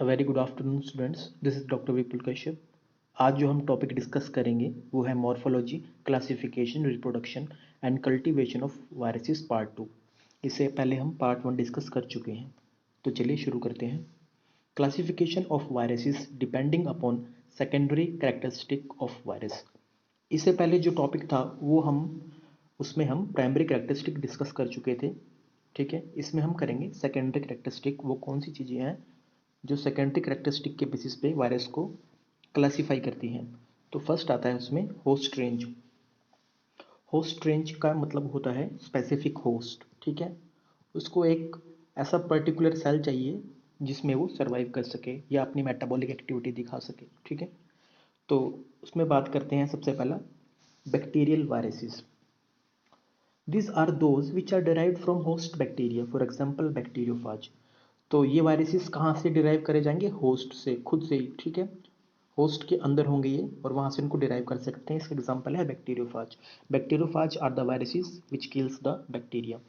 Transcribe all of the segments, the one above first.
Very good afternoon students, this is doctor Vipul Kashyap. आज जो हम टॉपिक डिस्कस करेंगे वो है morphology, classification, reproduction and cultivation of viruses part 2। इससे पहले हम पार्ट 1 डिस्कस कर चुके हैं, तो चलिए शुरू करते हैं। Classification of viruses depending upon secondary characteristic of virus. इससे पहले जो टॉपिक था वो उसमें हम प्राइमरी कैरेक्टरिस्टिक डिस्कस कर चुके थे। ठीक है, इसमें हम करेंगे सेकेंडरी कैरेक्टरिस्टिक। वो कौन सी चीज़ें हैं जो सेकेंडरी कैरेक्टरिस्टिक के बेसिस पे वायरस को क्लासीफाई करती हैं। तो फर्स्ट आता है उसमें होस्ट रेंज। होस्ट रेंज का मतलब होता है स्पेसिफिक होस्ट। ठीक है, उसको एक ऐसा पर्टिकुलर सेल चाहिए जिसमें वो सर्वाइव कर सके या अपनी मेटाबॉलिक एक्टिविटी दिखा सके। ठीक है, तो उसमें बात करते हैं सबसे पहला bacterial viruses. These are those which are derived from host bacteria, for example bacteriophage। तो ये वायरसेस कहाँ से डिराइव करे जाएंगे? होस्ट से, खुद से ही। ठीक है, होस्ट के अंदर होंगे ये और वहाँ से इनको डिराइव कर सकते हैं। इसका एग्जांपल है bacteriophage. Bacteriophage are the viruses which kills the bacteria.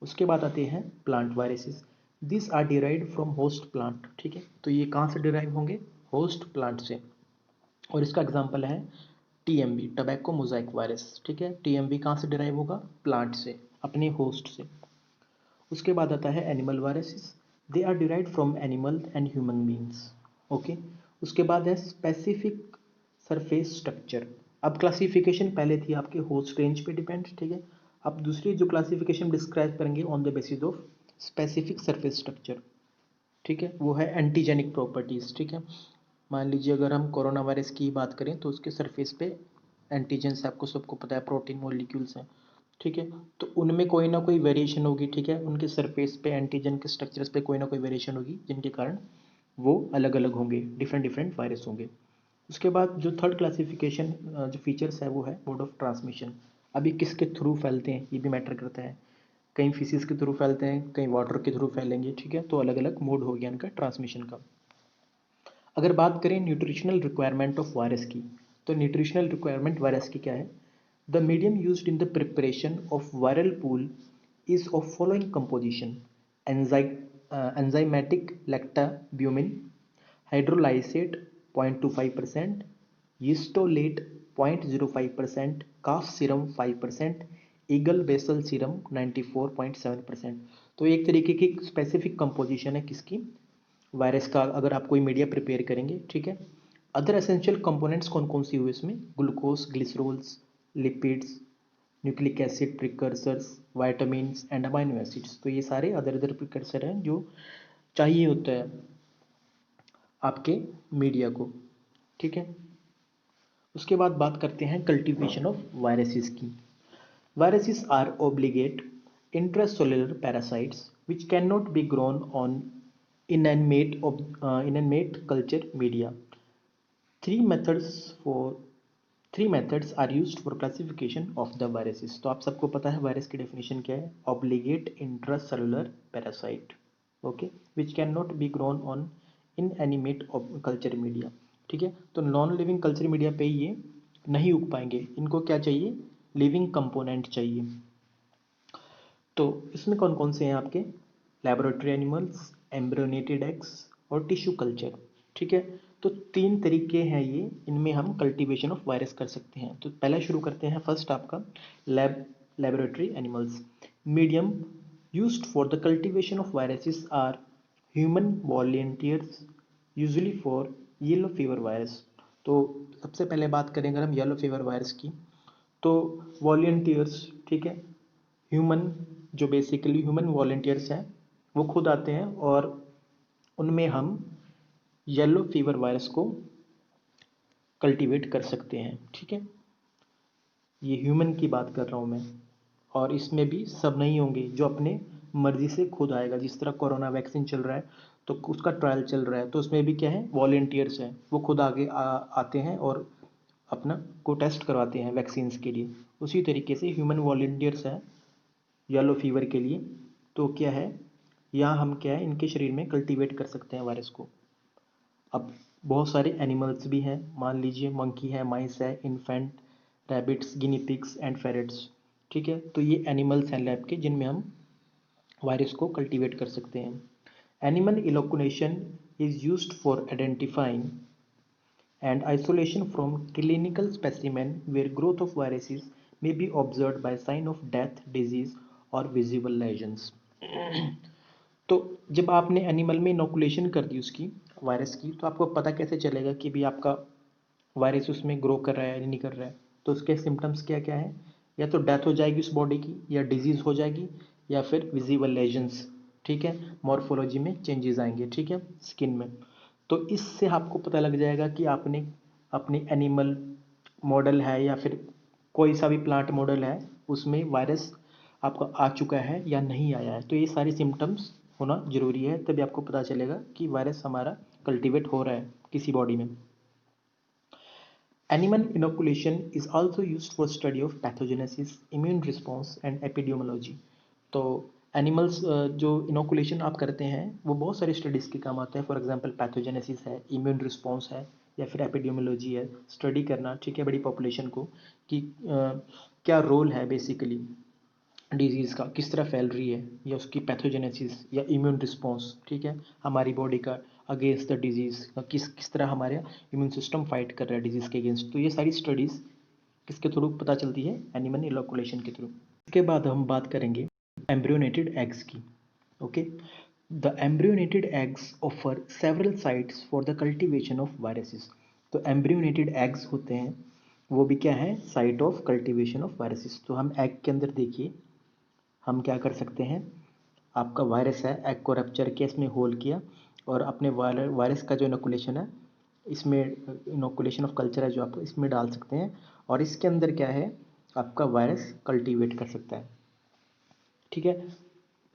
उसके बाद आते हैं plant viruses. This are derived from host plant. ठीक है, तो ये कहाँ से डिराइव होंगे? होस्ट प्लांट से। और इसका एग्जांपल है टीएमवी, टबैको मोजाइक वायरस। ठीक है, टीएमवी कहाँ से डिराइव होगा? प्लांट से, अपने होस्ट से। उसके बाद आता है animal viruses. They are derived from animal and human beings. Okay, उसके बाद है स्पेसिफिक सरफेस स्ट्रक्चर। अब क्लासिफिकेशन पहले थी आपके होस्ट रेंज पे डिपेंड। ठीक है, अब दूसरी जो क्लासिफिकेशन डिस्क्राइब करेंगे on the basis of specific surface structure. ठीक है, वो है एंटीजेनिक प्रॉपर्टीज़। ठीक है, मान लीजिए अगर हम कोरोना वायरस की बात करें तो उसके सरफेस पे एंटीजेंस आपको सबको पता है, प्रोटीन मॉलिक्यूल्स हैं। ठीक है, तो उनमें कोई ना कोई वेरिएशन होगी। ठीक है, उनके सरफेस पे एंटीजन के स्ट्रक्चर्स पे कोई ना कोई वेरिएशन होगी जिनके कारण वो अलग अलग होंगे, डिफरेंट डिफरेंट वायरस होंगे। उसके बाद जो थर्ड क्लासिफिकेशन जो फीचर्स है वो है मोड ऑफ ट्रांसमिशन। अभी किसके थ्रू फैलते हैं ये भी मैटर करता है। कहीं फिशिस के थ्रू फैलते हैं, कहीं वाटर के थ्रू फैलेंगे। ठीक है, तो अलग अलग मोड हो गया इनका ट्रांसमिशन का। अगर बात करें न्यूट्रिशनल रिक्वायरमेंट ऑफ वायरस की, तो न्यूट्रिशनल रिक्वायरमेंट वायरस की क्या है? The medium used in the preparation of viral pool is of following composition: enzymatic lactalbumin, hydrolysate 0.25%, yeastolate 0.05%, calf serum 5%, Eagle basal serum 94.7%। तो एक तरीके की स्पेसिफिक कंपोजिशन है किसकी? वायरस का। अगर आप कोई मीडिया प्रिपेयर करेंगे। ठीक है, अदर एसेंशियल कंपोनेंट्स कौन कौन सी हुई इसमें? Glucose, glycerols, lipids, nucleic acid precursors, vitamins and amino acids. तो ये सारे अदर अदर प्रिकर्सर हैं जो चाहिए होता है आपके मीडिया को। ठीक है, उसके बाद बात करते हैं कल्टीवेशन ऑफ वायरसेस की। Viruses are obligate intracellular parasites which cannot be grown on inanimate culture media. Three methods for Three methods are used for classification of the viruses। तो आप सबको पता है वायरस की डेफिनेशन क्या है? Obligate intracellular parasite, okay, which can not be grown on inanimate culture media. ठीक है, तो नॉन लिविंग कल्चर मीडिया पे ये नहीं उग पाएंगे। इनको क्या चाहिए? लिविंग कंपोनेंट चाहिए। तो इसमें कौन कौन से हैं आपके? लेबोरेटरी एनिमल्स, एम्ब्रियोनेटेड एग्स और टिश्यू कल्चर। ठीक है, तो तीन तरीके हैं ये, इनमें हम कल्टीवेशन ऑफ वायरस कर सकते हैं। तो पहला शुरू करते हैं, फर्स्ट आपका laboratory animals. Medium used for the cultivation of viruses are human volunteers, usually for yellow fever virus. तो सबसे पहले बात करें अगर हम येलो फीवर वायरस की, तो वॉलेंटियर्स, ठीक है, ह्यूमन, जो बेसिकली ह्यूमन वॉलेंटियर्स हैं वो खुद आते हैं और उनमें हम येलो फीवर वायरस को कल्टीवेट कर सकते हैं। ठीक है, ये ह्यूमन की बात कर रहा हूँ मैं। और इसमें भी सब नहीं होंगे जो अपने मर्जी से खुद आएगा। जिस तरह कोरोना वैक्सीन चल रहा है तो उसका ट्रायल चल रहा है, तो उसमें भी क्या है? वॉलेंटियर्स हैं, वो खुद आगे आते हैं और अपना को टेस्ट करवाते हैं वैक्सीन्स के लिए। उसी तरीके से ह्यूमन वॉलेंटियर्स हैं येलो फीवर के लिए। तो क्या है, यहाँ हम क्या है, इनके शरीर में कल्टीवेट कर सकते हैं वायरस को। अब बहुत सारे एनिमल्स भी हैं, मान लीजिए मंकी है, माइस है, infant, rabbits, Guinea pigs and ferrets. ठीक है, तो ये एनिमल्स हैं लैब के जिनमें हम वायरस को कल्टीवेट कर सकते हैं। Animal inoculation is used for identifying and isolation from clinical specimen where growth of viruses may be observed by sign of death, disease or visible lesions. तो जब आपने एनिमल में इनोकुलेशन कर दी उसकी वायरस की, तो आपको पता कैसे चलेगा कि भी आपका वायरस उसमें ग्रो कर रहा है या नहीं कर रहा है? तो उसके सिम्टम्स क्या क्या है? या तो डेथ हो जाएगी उस बॉडी की, या डिजीज हो जाएगी, या फिर विजिबल लेजन्स, ठीक है, मॉर्फोलॉजी में चेंजेस आएंगे, ठीक है, स्किन में। तो इससे आपको पता लग जाएगा कि आपने अपनी एनिमल मॉडल है या फिर कोई सा भी प्लांट मॉडल है उसमें वायरस आपका आ चुका है या नहीं आया है। तो ये सारी सिम्टम्स होना जरूरी है, तभी आपको पता चलेगा कि वायरस हमारा कल्टीवेट हो रहा है किसी बॉडी में। Animal inoculation is also used for study of pathogenesis, immune response and epidemiology. तो एनिमल्स जो इनोकुलेशन आप करते हैं वो बहुत सारी स्टडीज़ के काम आते हैं। फॉर एग्जांपल पैथोजेनेसिस है, इम्यून रिस्पॉन्स है, या फिर एपिडेमियोलॉजी है, स्टडी करना, ठीक है, बड़ी पॉपुलेशन को कि क्या रोल है बेसिकली डिजीज़ का, किस तरह फैल रही है, या उसकी पैथोजेनेसिस या इम्यून रिस्पॉन्स, ठीक है, हमारी बॉडी का अगेंस्ट द डिजीज़, किस किस तरह हमारे इम्यून सिस्टम फाइट कर रहा है डिजीज़ के अगेंस्ट। तो ये सारी स्टडीज़ किसके थ्रू पता चलती है? एनिमल इनोकुलेशन के थ्रू। इसके बाद हम बात करेंगे एम्ब्रियोनेटेड एग्स की। Okay, the embryonated eggs offer several sites for the cultivation of viruses. तो एम्ब्रियोनेटेड एग्स होते हैं, वो भी क्या है? Site of cultivation of viruses. तो हम एग के अंदर देखिए, हम क्या कर सकते हैं, आपका वायरस है, एग को रप्चर किया, इसमें होल किया, और अपने वायरस का जो इनोकुलेशन है, इसमें इनोकुलेशन ऑफ कल्चर है जो आप इसमें डाल सकते हैं, और इसके अंदर क्या है, आपका वायरस कल्टीवेट कर सकता है, ठीक है।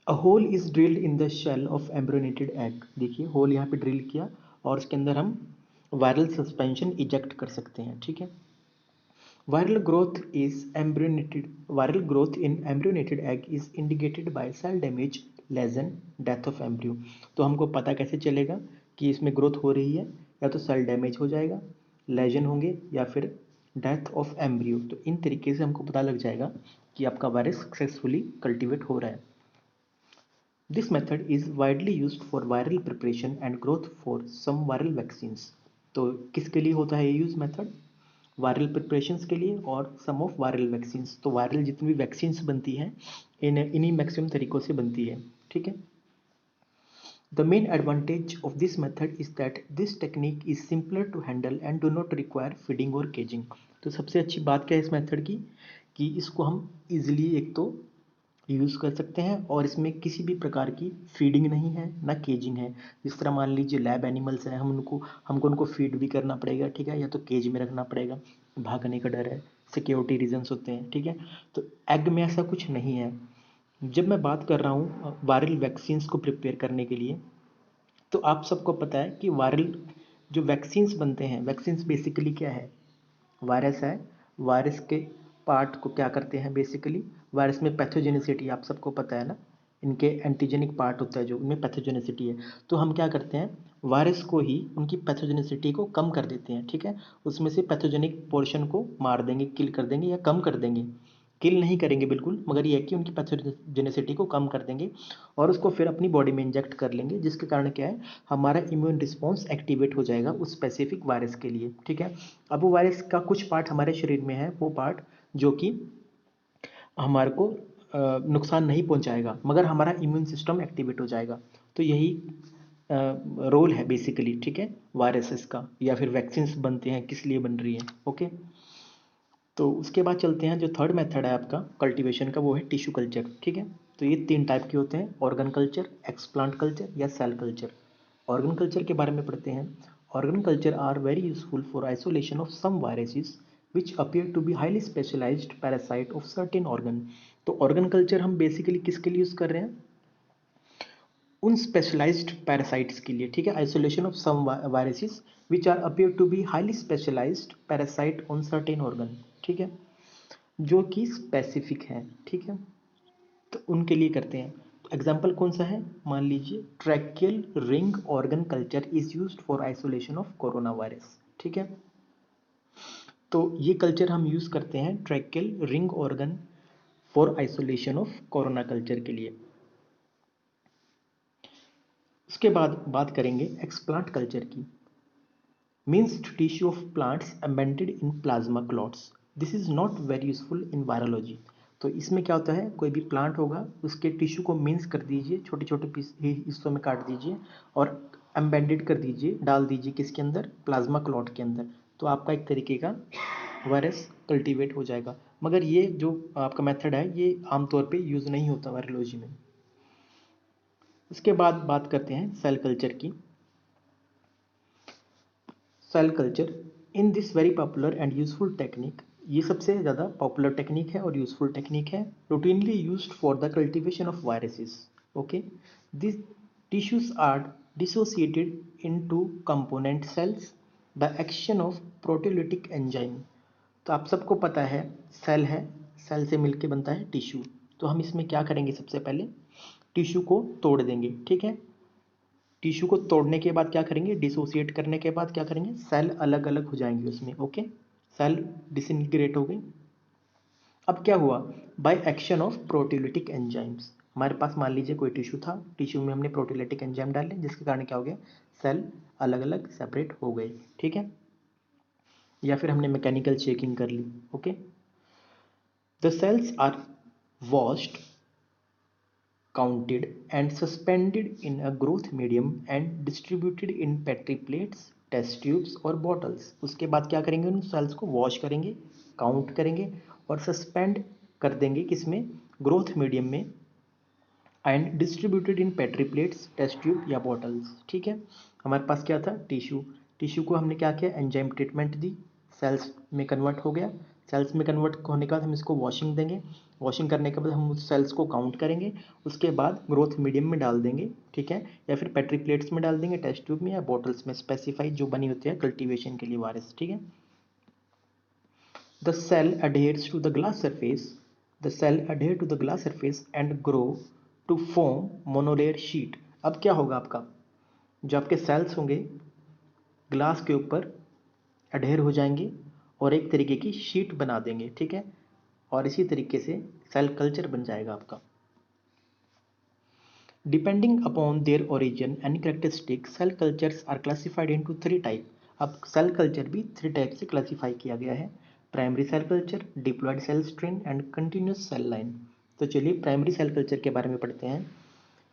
A hole is drilled in the shell of embryonated egg. देखिए होल यहाँ पे ड्रिल किया, और उसके अंदर हम वायरल सस्पेंशन इजेक्ट कर सकते हैं, ठीक है। Viral growth in embryonated egg is indicated by cell damage, lesion, death of embryo। तो हमको पता कैसे चलेगा कि इसमें ग्रोथ हो रही है? या तो सेल डैमेज हो जाएगा, लेजन होंगे, या फिर डेथ ऑफ एम्ब्रियो। तो इन तरीके से हमको पता लग जाएगा कि आपका वायरस सक्सेसफुली कल्टीवेट हो रहा है। This method is widely used for viral preparation and growth for some viral vaccines. तो किसके लिए होता है ये यूज मेथड? वायरल प्रिपरेशंस के लिए और सम ऑफ वायरल वैक्सीन्स। तो वायरल जितनी भी वैक्सीन्स बनती हैं इन्हीं मैक्सिमम तरीकों से बनती है, ठीक है। The main advantage of this method is that this technique is simpler to handle and do not require feeding और केजिंग। तो सबसे अच्छी बात क्या है इस मेथड की, कि इसको हम इजिली एक तो यूज़ कर सकते हैं, और इसमें किसी भी प्रकार की फीडिंग नहीं है, ना केजिंग है। जिस तरह मान लीजिए लैब एनिमल्स हैं, हमको उनको फीड भी करना पड़ेगा, ठीक है, या तो केज में रखना पड़ेगा, भागने का डर है, सिक्योरिटी रीजंस होते हैं, ठीक है। तो एग में ऐसा कुछ नहीं है। जब मैं बात कर रहा हूँ वायरल वैक्सीन्स को प्रिपेयर करने के लिए, तो आप सबको पता है कि वायरल जो वैक्सीन्स बनते हैं, वैक्सीन्स बेसिकली क्या है? वायरस है, वायरस के पार्ट को क्या करते हैं बेसिकली, वायरस में पैथोजेनिसिटी आप सबको पता है ना, इनके एंटीजेनिक पार्ट होता है जो, उनमें पैथोजेनिसिटी है। तो हम क्या करते हैं, वायरस को ही उनकी पैथोजेनिसिटी को कम कर देते हैं, ठीक है, उसमें से पैथोजेनिक पोर्शन को मार देंगे, किल कर देंगे या कम कर देंगे। किल नहीं करेंगे बिल्कुल, मगर ये है कि उनकी पैथोजेनिसिटी को कम कर देंगे, और उसको फिर अपनी बॉडी में इंजेक्ट कर लेंगे, जिसके कारण क्या है, हमारा इम्यून रिस्पॉन्स एक्टिवेट हो जाएगा उस स्पेसिफिक वायरस के लिए, ठीक है। अब वो वायरस का कुछ पार्ट हमारे शरीर में है, वो पार्ट जो कि हमारे को नुकसान नहीं पहुंचाएगा, मगर हमारा इम्यून सिस्टम एक्टिवेट हो जाएगा। तो यही रोल है बेसिकली, ठीक है, वायरसेस का, या फिर वैक्सीन्स बनते हैं किस लिए बन रही है, ओके। तो उसके बाद चलते हैं, जो थर्ड मेथड है आपका कल्टीवेशन का, वो है टिश्यू कल्चर, ठीक है। तो ये 3 टाइप के होते हैं, ऑर्गन कल्चर, एक्सप्लांट कल्चर या सेल कल्चर। ऑर्गन कल्चर के बारे में पढ़ते हैं। Organ culture are very useful for isolation of some viruses which appear to be highly specialised parasite of certain organ. तो ऑर्गन कल्चर हम बेसिकली किसके लिए यूज़ कर रहे हैं? उन स्पेशलाइज्ड पैरासाइट्स के लिए, ठीक है, isolation of some viruses which are appear to be highly specialised parasite on certain organ, ठीक है, जो कि स्पेसिफिक है, ठीक है, तो उनके लिए करते हैं। तो एग्जाम्पल कौन सा है? मान लीजिए tracheal ring organ culture is used for isolation of corona virus, ठीक है। तो ये कल्चर हम यूज़ करते हैं tracheal ring organ for isolation of corona culture के लिए। उसके बाद बात करेंगे एक्सप्लांट कल्चर की। Means tissue of plants embedded in plasma clots, this is not very useful in virology. तो इसमें क्या होता है, कोई भी प्लांट होगा उसके टिश्यू को मिन्स कर दीजिए, छोटे छोटे पीस हिस्सों में काट दीजिए और एम्बेडेड कर दीजिए, डाल दीजिए किसके अंदर, प्लाज्मा क्लॉट के अंदर। तो आपका एक तरीके का वायरस कल्टीवेट हो जाएगा। मगर ये जो आपका मेथड है ये आमतौर पे यूज़ नहीं होता वायरोलॉजी में। उसके बाद बात करते हैं सेल कल्चर की। Cell culture in this very popular and useful technique, ये सबसे ज़्यादा पॉपुलर टेक्निक है और यूजफुल टेक्निक है, routinely used for the cultivation of viruses. Okay, this tissues are dissociated into component cells, the action of proteolytic enzyme. तो आप सबको पता है, सेल से मिलके बनता है टिश्यू। तो हम इसमें क्या करेंगे, सबसे पहले टिश्यू को तोड़ देंगे, ठीक है। टिश्यू को तोड़ने के बाद क्या करेंगे, डिसोसिएट करने के बाद क्या करेंगे, सेल अलग अलग हो जाएंगे उसमें। ओके, सेल डिसइंटीग्रेट हो गई। अब क्या हुआ, by action of proteolytic enzymes, हमारे पास मान लीजिए कोई टिश्यू था, टिश्यू में हमने प्रोटियोलिटिक एंजाइम डाले जिसके कारण क्या हो गया, सेल अलग अलग सेपरेट हो गए, ठीक है। या फिर हमने मैकेनिकल चेकिंग कर ली। Okay, the cells are washed, counted and suspended in a growth medium and distributed in petri plates, test tubes और बॉटल्स। उसके बाद क्या करेंगे, उन सेल्स को वॉश करेंगे, काउंट करेंगे और सस्पेंड कर देंगे किसमें, ग्रोथ मीडियम में, and distributed in petri plates, test tube या बॉटल्स, ठीक है। हमारे पास क्या था, टिश्यू। टिश्यू को हमने क्या किया, एंजाइम ट्रीटमेंट दी, सेल्स में कन्वर्ट हो गया। सेल्स में कन्वर्ट होने के बाद हम इसको वॉशिंग देंगे, वॉशिंग करने के बाद हम उस सेल्स को काउंट करेंगे, उसके बाद ग्रोथ मीडियम में डाल देंगे, ठीक है, या फिर पेट्री प्लेट्स में डाल देंगे, टेस्ट ट्यूब में या बॉटल्स में स्पेसिफाइड जो बनी होती है कल्टीवेशन के लिए वायरस, ठीक है। The cell adheres to the glass surface. The cell adhere to the glass surface and grow to form monolayer sheet. अब क्या होगा आपका, जो आपके सेल्स होंगे ग्लास के ऊपर अडेयर हो जाएंगे और एक तरीके की शीट बना देंगे, ठीक है। और इसी तरीके से सेल कल्चर बन जाएगा आपका। Depending upon their origin and characteristics, cell cultures are classified into three type. अब सेल कल्चर भी थ्री टाइप से क्लासीफाई किया गया है, primary cell culture, diploid cell strain and continuous cell line. तो चलिए प्राइमरी सेल कल्चर के बारे में पढ़ते हैं।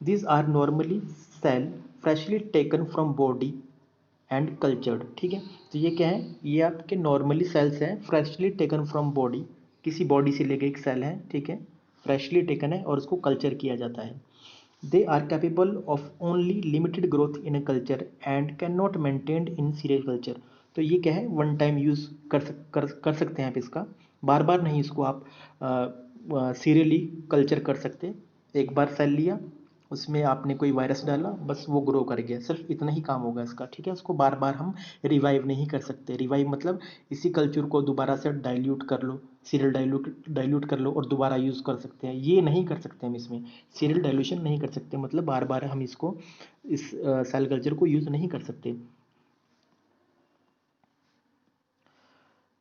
These are normally cell freshly taken from body and cultured, ठीक है। तो ये क्या है, ये आपके नॉर्मली सेल्स हैं, फ्रेशली टेकन फ्रॉम बॉडी, किसी बॉडी से लेके एक सेल है, ठीक है, फ्रेशली टेकन है और उसको कल्चर किया जाता है। They are capable of only limited growth in a culture and cannot maintained in serial culture। तो ये क्या है, वन टाइम यूज़ कर सकते हैं आप इसका, बार बार नहीं इसको आप सीरियली कल्चर कर सकते। एक बार सेल लिया, उसमें आपने कोई वायरस डाला, बस वो ग्रो कर गया, सिर्फ इतना ही काम होगा इसका, ठीक है। उसको बार बार हम रिवाइव नहीं कर सकते। रिवाइव मतलब इसी कल्चर को दोबारा से डाइल्यूट कर लो, सीरियल डाइल्यूट कर लो और दोबारा यूज़ कर सकते हैं, ये नहीं कर सकते हम इसमें। सीरियल डाइल्यूशन नहीं कर सकते, मतलब बार बार हम इसको, इस सेल कल्चर को यूज़ नहीं कर सकते।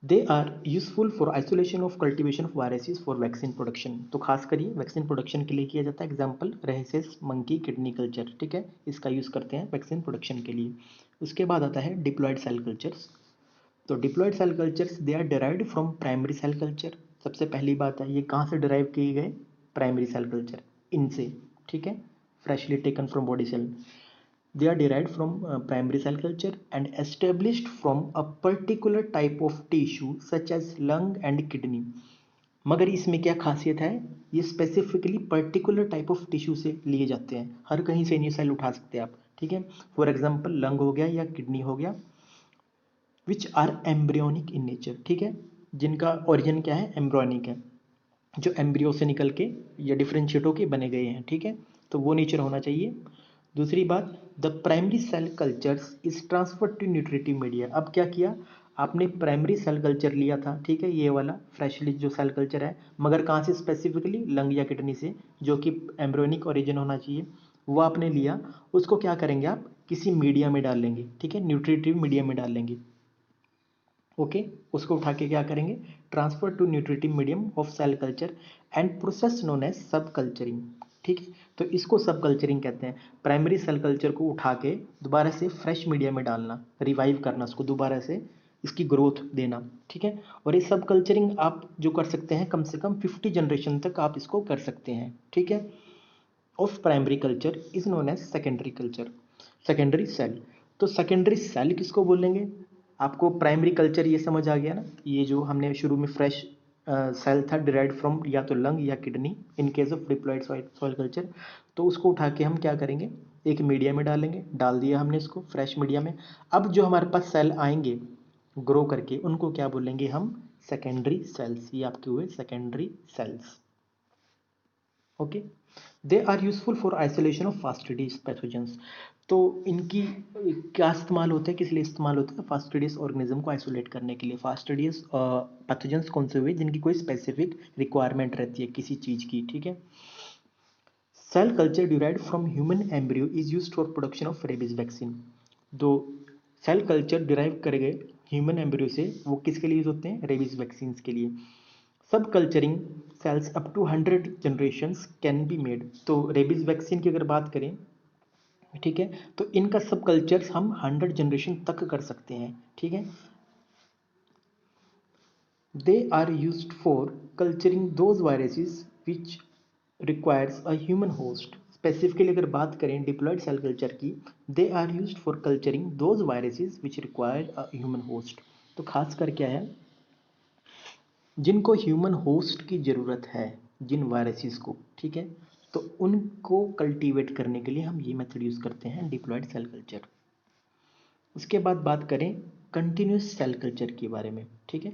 They are useful for isolation of cultivation of viruses for vaccine production. तो खास कर ये वैक्सीन प्रोडक्शन के लिए किया जाता है। एग्जाम्पल रेहेसिस मंकी किडनी कल्चर, ठीक है, इसका यूज़ करते हैं वैक्सीन प्रोडक्शन के लिए। उसके बाद आता है डिप्लॉयड सेल कल्चर्स। तो diploid cell cultures they are derived from primary cell culture. सबसे पहली बात है, ये कहाँ से डिराइव किए गए, प्राइमरी सेल कल्चर, इनसे, ठीक है, freshly taken from body cell. They are derived from primary cell culture and established from a particular type of tissue such as lung and kidney। मगर इसमें क्या खासियत है, ये specifically particular type of tissue से लिए जाते हैं, हर कहीं से नहीं सेल उठा सकते आप, ठीक है। फॉर एग्जांपल लंग हो गया या किडनी हो गया, which are embryonic in nature, ठीक है, जिनका ओरिजिन क्या है, एम्ब्रियोनिक है, जो एम्ब्रियो से निकल के या डिफ्रेंशिएट होके बने गए हैं, ठीक है। तो वो नेचर होना चाहिए। दूसरी बात, the primary cell cultures is transfer to nutritive media. अब क्या किया आपने, प्राइमरी सेल कल्चर लिया था, ठीक है, ये वाला फ्रेशली जो सेल कल्चर है, मगर कहाँ से, स्पेसिफिकली लंग या किडनी से, जो कि एम्ब्रियोनिक ओरिजिन होना चाहिए, वो आपने लिया। उसको क्या करेंगे आप, किसी मीडिया में डाल लेंगे, ठीक है, न्यूट्रिटिव मीडिया में डाल लेंगे। ओके, उसको उठा के क्या करेंगे, transfer to nutritive medium of cell culture and process known as subculturing, ठीक है। तो इसको सब कल्चरिंग कहते हैं। प्राइमरी सेल कल्चर को उठा के दोबारा से फ्रेश मीडिया में डालना, रिवाइव करना, उसको दोबारा से इसकी ग्रोथ देना, ठीक है। और ये सब कल्चरिंग आप जो कर सकते हैं कम से कम 50 जनरेशन तक आप इसको कर सकते हैं, ठीक है। Of primary culture is known as secondary culture, secondary cell. तो सेकेंडरी सेल किसको बोलेंगे? आपको प्राइमरी कल्चर ये समझ आ गया ना, ये जो हमने शुरू में फ्रेश सेल था डिराइव्ड फ्रॉम या तो लंग या kidney in case of diploid cell culture. तो उसको उठा के हम क्या करेंगे, एक मीडिया में डालेंगे, डाल दिया हमने इसको फ्रेश मीडिया में। अब जो हमारे पास सेल आएंगे ग्रो करके उनको क्या बोलेंगे हम? Secondary cells. ये आपके हुए secondary cells, okay. They are useful for isolation of fastidious pathogens. तो इनकी क्या इस्तेमाल होता है, किस लिए इस्तेमाल होता है? फास्टिडियस ऑर्गेनिज्म को आइसोलेट करने के लिए। फास्टिडियस पैथोजेंस कौन से हुए? जिनकी कोई स्पेसिफिक रिक्वायरमेंट रहती है किसी चीज़ की, ठीक है। Cell culture derived from human embryo is used for production of rabies vaccine. दो सेल कल्चर डिराइव करे गए ह्यूमन एम्ब्रियो से, वो किसके लिए यूज होते हैं? रेबीज वैक्सीन के लिए। Subculturing cells up to 100 generations can be made. तो रेबीज वैक्सीन की अगर बात करें, ठीक है, तो इनका सब कल्चर्स हम 100 जनरेशन तक कर सकते हैं, ठीक है। They are used for culturing those viruses which requires a human host. Specifically अगर बात करें डिप्लॉयड सेल कल्चर की, they are used for culturing those viruses which require a human host. तो खास कर क्या है, जिनको ह्यूमन होस्ट की ज़रूरत है, जिन वायरसेस को, ठीक है, तो उनको कल्टीवेट करने के लिए हम ये मेथड यूज़ करते हैं, डिप्लॉयड सेल कल्चर। उसके बाद बात करें कंटिन्यूस सेल कल्चर के बारे में, ठीक है।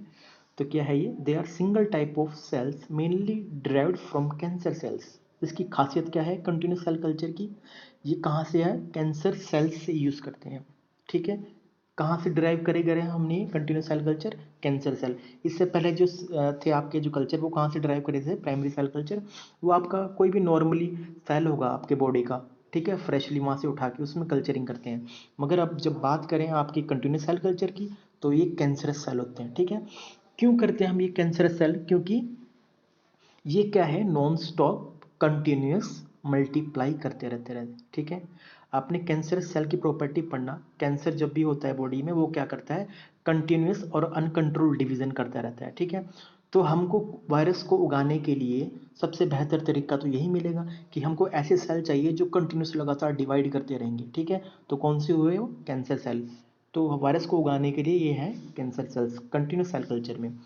तो क्या है ये? They are single type of cells mainly derived from cancer cells. इसकी खासियत क्या है कंटिन्यूस सेल कल्चर की? ये कहाँ से है? कैंसर सेल्स से यूज़ करते हैं, ठीक है। कहाँ से डिराइव करे गए हैं हमने continuous cell culture? Cancer cell. इससे पहले जो थे आपके जो कल्चर, वो कहाँ से डिराइव करे थे? Primary cell culture. वो आपका कोई भी नॉर्मली सेल होगा आपके बॉडी का, ठीक है, फ्रेशली वहाँ से उठा के उसमें कल्चरिंग करते हैं। मगर अब जब बात करें आपकी कंटिन्यूस सेल कल्चर की, तो ये कैंसरस सेल होते हैं, ठीक है। क्यों करते हैं हम ये कैंसरस सेल? क्योंकि ये क्या है? नॉन स्टॉप कंटिन्यूस मल्टीप्लाई करते रहते, ठीक है। आपने कैंसर सेल की प्रॉपर्टी पढ़ना, कैंसर जब भी होता है बॉडी में वो क्या करता है? कंटिन्यूस और अनकंट्रोल्ड डिवीजन करता रहता है, ठीक है। तो हमको वायरस को उगाने के लिए सबसे बेहतर तरीका तो यही मिलेगा कि हमको ऐसे सेल चाहिए जो कंटिन्यूस लगातार डिवाइड करते रहेंगे, ठीक है। तो कौन से हुए वो? Cancer cell. तो वायरस को उगाने के लिए ये है cancer cells continuous cell culture में।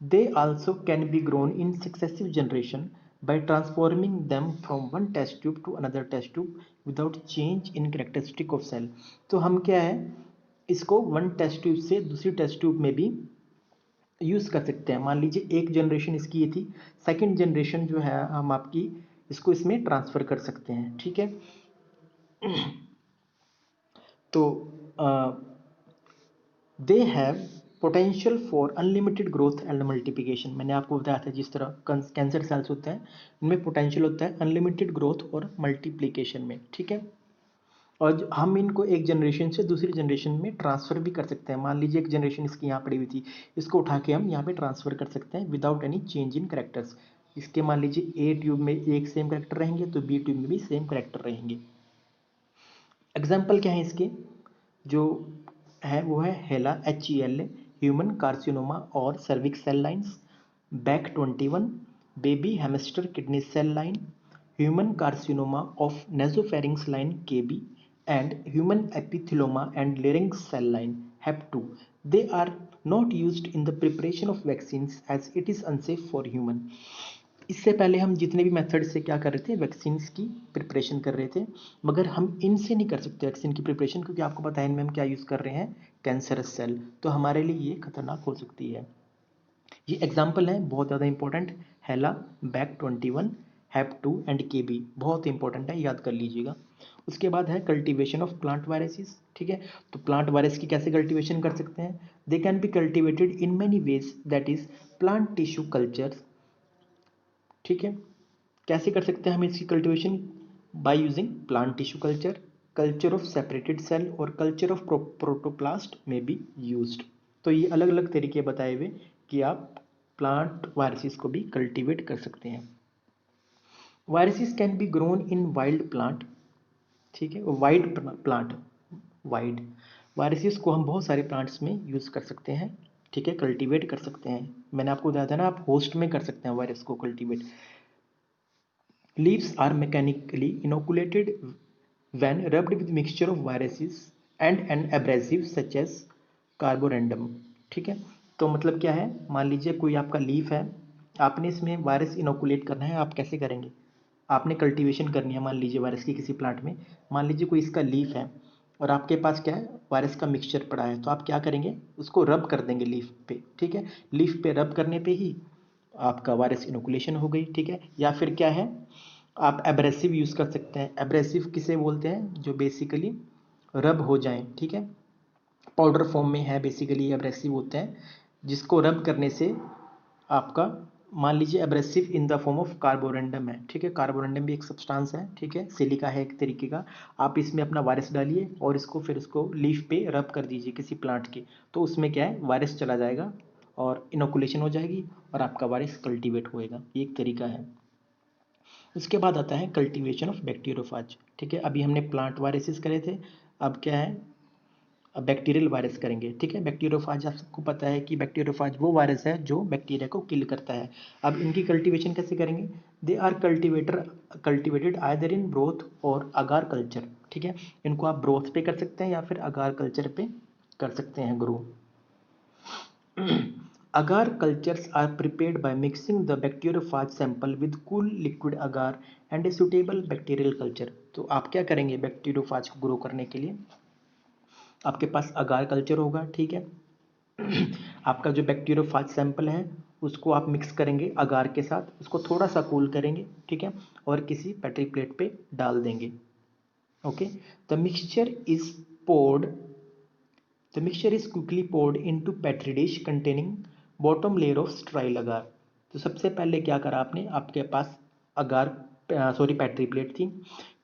They also can be grown in successive generation by transforming them from one test tube to another test tube without change in characteristic of cell। तो हम क्या है, इसको वन टेस्ट ट्यूब से दूसरी test tube में भी यूज़ कर सकते हैं। मान लीजिए एक जनरेशन इसकी ये थी, सेकंड जनरेशन जो है हम आपकी इसको इसमें ट्रांसफ़र कर सकते हैं, ठीक है। तो they have potential for unlimited growth and multiplication. मैंने आपको बताया था जिस तरह कैंसर सेल्स होते हैं, इनमें पोटेंशियल होता है अनलिमिटेड ग्रोथ और मल्टीप्लिकेशन में, ठीक है। और हम इनको एक जनरेशन से दूसरी जनरेशन में ट्रांसफ़र भी कर सकते हैं। मान लीजिए एक जनरेशन इसकी यहाँ पड़ी हुई थी, इसको उठा के हम यहाँ पे ट्रांसफ़र कर सकते हैं without any change in characters. इसके मान लीजिए ए ट्यूब में एक सेम करेक्टर रहेंगे तो बी ट्यूब में भी सेम करेक्टर रहेंगे। एग्जाम्पल क्या है इसके जो है? वो है हेला HELA, ह्यूमन कार्सिनोमा और cervix cell lines, back 21, baby hamster kidney cell line, human carcinoma of nasopharynx line KB, and human epithelioma and larynx cell line HEP2. They are not used in the preparation of vaccines as it is unsafe for human। इससे पहले हम जितने भी method से क्या कर रहे थे, वैक्सीन की प्रिपरेशन कर रहे थे, मगर हम इनसे नहीं कर सकते वैक्सीन की प्रिपरेशन, क्योंकि आपको पता है इनमें हम क्या यूज़ कर रहे हैं? Cancerous cell. तो हमारे लिए ये खतरनाक हो सकती है। ये एग्जाम्पल है बहुत ज़्यादा important, HeLa, back 21, HEP2 and KB, बहुत इंपॉर्टेंट है, याद कर लीजिएगा। उसके बाद है कल्टीवेशन ऑफ प्लांट वायरसेस, ठीक है। तो प्लांट वायरस की कैसे कल्टीवेशन कर सकते हैं? They can be cultivated in many ways, that is plant tissue culture, ठीक है। कैसे कर सकते हैं हम इसकी cultivation? By using plant tissue culture, culture of separated cell और कल्चर ऑफ प्रोटोप्लास्ट में बी यूज्ड। तो ये अलग अलग तरीके बताए हुए कि आप प्लांट वायरसेस को भी कल्टीवेट कर सकते हैं। Viruses can be grown in wild plant, ठीक है, वाइड प्लांट, वाइड वायरसेस को हम बहुत सारे प्लांट्स में यूज़ कर सकते हैं, ठीक है, कल्टीवेट कर सकते हैं। मैंने आपको बताया था ना, आप होस्ट में कर सकते हैं वायरस को cultivate. Leaves are mechanically inoculated when rubbed with mixture of viruses and an abrasive such as Carborundum, ठीक है। तो मतलब क्या है, मान लीजिए कोई आपका लीफ है, आपने इसमें वायरस इनोकुलेट करना है, आप कैसे करेंगे, आपने कल्टीवेशन करनी है मान लीजिए वायरस की किसी प्लांट में, मान लीजिए कोई इसका लीफ है और आपके पास क्या है, वायरस का मिक्सचर पड़ा है, तो आप क्या करेंगे, उसको रब कर देंगे लीफ पे, ठीक है। लीफ पे रब करने पे ही आपका वायरस इनोकुलेशन हो गई, ठीक है। या फिर क्या है, आप एब्रेसिव यूज़ कर सकते हैं। एब्रेसिव किसे बोलते हैं, जो बेसिकली रब हो जाएं, ठीक है, पाउडर फॉर्म में है, बेसिकली एब्रेसिव होते हैं, जिसको रब करने से आपका, मान लीजिए abrasive in the form of Carborundum है, ठीक है, कार्बोरेंडम भी एक सब्सटेंस है, ठीक है, सिलिका है एक तरीके का। आप इसमें अपना वायरस डालिए और इसको फिर उसको लीफ पे रब कर दीजिए किसी प्लांट के, तो उसमें क्या है, वायरस चला जाएगा और इनोकुलेशन हो जाएगी और आपका वायरस कल्टीवेट होएगा, ये एक तरीका है। उसके बाद आता है कल्टीवेशन ऑफ बैक्टीरियोफाज, ठीक है, अभी हमने प्लांट वायरसेस करे थे, अब क्या है, अब बैक्टीरियल वायरस करेंगे, ठीक है। बैक्टीरियोफाज आप सबको पता है कि बैक्टीरियोफाज वो वायरस है जो बैक्टीरिया को किल करता है। अब इनकी कल्टीवेशन कैसे करेंगे, they are cultivated either in broth और अगार कल्चर, ठीक है, इनको आप ब्रोथ पे कर सकते हैं या फिर अगार कल्चर पे कर सकते हैं grow. Agar cultures are prepared by mixing the bacteriophage sample with cool liquid agar and a suitable bacterial culture। तो आप क्या करेंगे, बैक्टीरियोफाज को ग्रो करने के लिए आपके पास अगार कल्चर होगा, ठीक है। आपका जो बैक्टीरियोफाज सैंपल है उसको आप मिक्स करेंगे अगार के साथ, उसको थोड़ा सा कूल करेंगे, ठीक है, और किसी पेट्री प्लेट पे डाल देंगे। Okay, the mixture is poured The mixture is quickly poured into petri dish containing bottom layer of sterile agar। तो सबसे पहले क्या करा आपने, आपके पास अगार, सॉरी पेट्री प्लेट थी,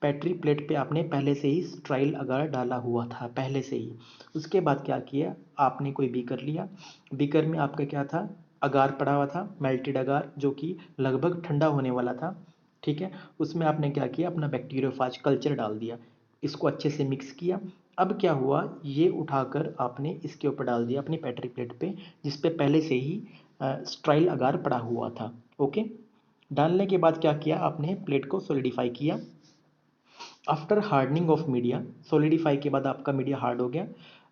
पेट्री प्लेट पे आपने पहले से ही स्ट्राइल अगार डाला हुआ था पहले से ही। उसके बाद क्या किया, आपने कोई बीकर लिया, बीकर में आपका क्या था, अगार पड़ा हुआ था, मेल्टेड अगार, जो कि लगभग ठंडा होने वाला था, ठीक है। उसमें आपने क्या किया, अपना बैक्टीरियोफाज कल्चर डाल दिया, इसको अच्छे से मिक्स किया। अब क्या हुआ, ये उठाकर आपने इसके ऊपर डाल दिया अपनी पेट्री प्लेट पे, जिस पे पहले से ही स्ट्राइल अगार पड़ा हुआ था। ओके, डालने के बाद क्या किया आपने, प्लेट को सॉलिडिफाई किया। After hardening of media, solidify के बाद आपका मीडिया हार्ड हो गया।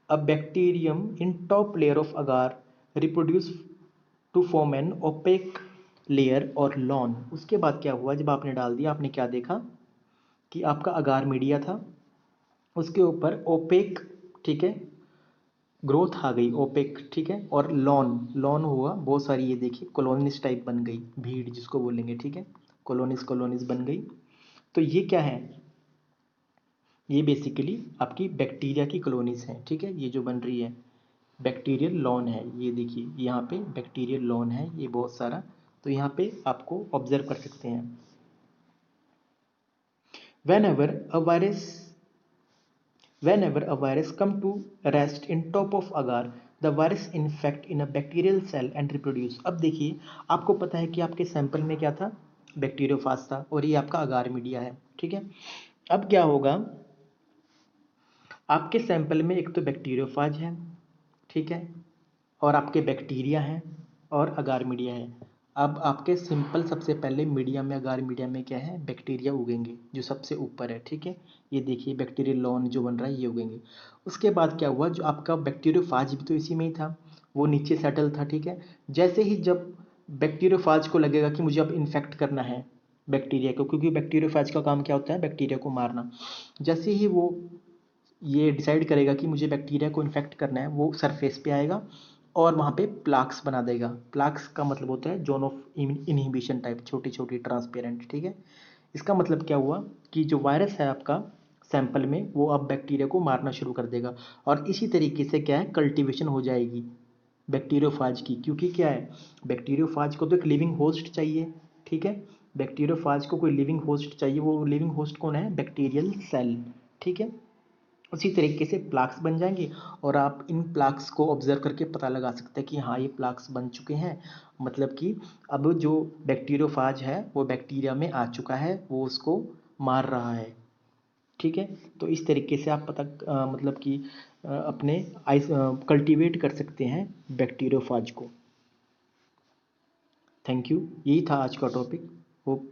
अब bacterium in top layer of agar reproduce to form an opaque layer और लॉन। उसके बाद क्या हुआ, जब आपने डाल दिया, आपने क्या देखा कि आपका अगार मीडिया था, उसके ऊपर ओपेक, ठीक है, ग्रोथ आ गई ओपेक, ठीक है, और लॉन, लॉन हुआ बहुत सारी, ये देखिए कॉलोनीज टाइप बन गई, भीड़ जिसको बोलेंगे, ठीक है, कॉलोनीज कॉलोनीज बन गई। तो ये क्या है, ये बेसिकली आपकी बैक्टीरिया की कॉलोनीज हैं, ठीक है, ये जो बन रही है बैक्टीरियल लॉन है, ये देखिए यहाँ पे बैक्टीरियल लॉन है ये बहुत सारा, तो यहाँ पे आपको ऑब्जर्व कर सकते हैं। whenever a virus Whenever a virus come to rest in top of agar, the virus infect in a bacterial cell and reproduce। अब देखिए, आपको पता है कि आपके सैंपल में क्या था, बैक्टीरियोफाज था, और ये आपका अगार मीडिया है, ठीक है। अब क्या होगा, आपके सैंपल में एक तो बैक्टीरियोफाज है, ठीक है, और आपके बैक्टीरिया हैं और अगार मीडिया है। अब आपके सिंपल सबसे पहले मीडिया में, अगार मीडिया में क्या है, बैक्टीरिया उगेंगे जो सबसे ऊपर है, ठीक है, ये देखिए बैक्टीरियल लॉन जो बन रहा है ये उगेंगे। उसके बाद क्या हुआ, जो आपका बैक्टीरियोफाज भी तो इसी में ही था, वो नीचे सेटल था, ठीक है। जैसे ही जब बैक्टीरियोफाज को लगेगा कि मुझे अब इन्फेक्ट करना है बैक्टीरिया को, क्योंकि बैक्टीरियोफाज का काम क्या होता है, बैक्टीरिया को मारना, जैसे ही वो ये डिसाइड करेगा कि मुझे बैक्टीरिया को इन्फेक्ट करना है, वो सरफेस पे आएगा और वहाँ पे प्लाक्स बना देगा। प्लाक्स का मतलब होता है जोन ऑफ इनहिबिशन टाइप, छोटी छोटी ट्रांसपेरेंट, ठीक है। इसका मतलब क्या हुआ कि जो वायरस है आपका सैंपल में, वो अब बैक्टीरिया को मारना शुरू कर देगा, और इसी तरीके से क्या है, कल्टीवेशन हो जाएगी बैक्टीरियोफाज की, क्योंकि क्या है, बैक्टीरियोफाज को तो एक लिविंग होस्ट चाहिए, ठीक है, बैक्टीरियोफाज को कोई लिविंग होस्ट चाहिए, वो लिविंग होस्ट कौन है, बैक्टीरियल सेल, ठीक है। उसी तरीके से प्लाक्स बन जाएंगे और आप इन प्लाक्स को ऑब्जर्व करके पता लगा सकते हैं कि हाँ ये प्लाक्स बन चुके हैं, मतलब कि अब जो बैक्टीरियोफाज है वो बैक्टीरिया में आ चुका है, वो उसको मार रहा है। ठीक है, तो इस तरीके से आप मतलब कि अपने आइस कल्टीवेट कर सकते हैं बैक्टीरियोफाज को। थैंक यू, यही था आज का टॉपिक। होप